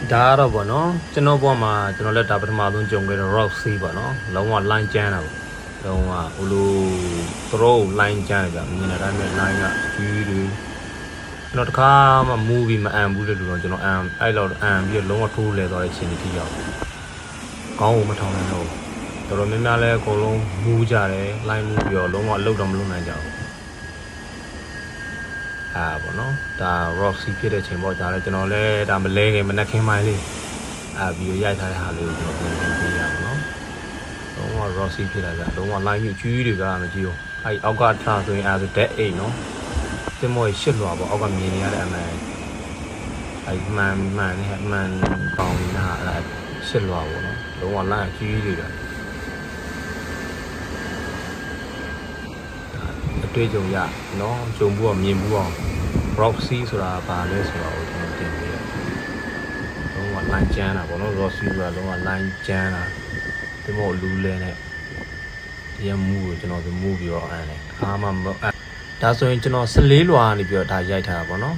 ဒါကတော့ဗောနော်ကျွန်တော်ဘွားမှာကျွန်တော်လက်တာပထမဆုံးကြုံခဲ့တဲ့ rock sea ဗောနော်လုံးဝ line ကျန်းတာဗောလုံးဝဟိုလို throw line ကျန်းတယ်ဗျမြင်တဲ့အတိုင်းပဲ line ကကြီးတွေကျွန်တော်တခါမှ movie မအံဘူးတဲ့လူတော့ကျွန်တော်အဲ့လောက်အံပြီးတော့လုံးဝထိုးလဲသွားတဲ့ရှင်ကြီးရောက်ကောင်းကိုမထောင်နိုင်တော့တော်တော်များများလဲအကုန်လုံးမူးကြတယ် line မူးပြီးတော့လုံးဝအလုပ်တော့မလုပ်နိုင်ကြဘူးဗောနော်ဒါ rock sea ဖြစ်တဲ့ချိန်ပေါ့ဒါလည်းကျွန်တော်လည်းဒါမလဲခင်မနှက်ခင်းပိုင်းလေးဗီဒီယိုရိုက်ထားတဲ့ဟာလေးကိုကျွန်တော်ပြန်ပေးရအောင်နော်လုံးဝ rock sea ဖြစ်တာကြလုံးဝ line ကြီးကြီးတွေကမကြည့်ဘူးအဲ့အောက်ကထားဆိုရင်အဲ့ဒါ dead 8နော်တင်မောရှစ်လွာပေါ့အောက်ကမြင်နေရတဲ့အမှန်အဲ့မှန်နဲ့အမှန်ပေါင်းနေတာအဲ့ရှစ်လွာပေါ့နော်လုံးဝ line ကြီးတွေကအတွေ့အကြုံရနော်ကြုံဘူးအောင်မြင်ဘူးအောင် rock sea ဆိုတာဘာလဲဆိုတော့ကျွန်တော်တင်ပြရလုံးဝ line ကျန်းတာပေါ့နော် rock sea ဆိုတာလုံးဝ line ကျန်းတာဒီမို့လူလဲနဲ့ဒီရမူကိုကျွန်တော်ဒီမူပြီးတော့အဲ့လေအားမဒါဆိုရင်ကျွန်တော်14လွာနေပြီးတော့ဒါရိုက်ထားတာပေါ့နော်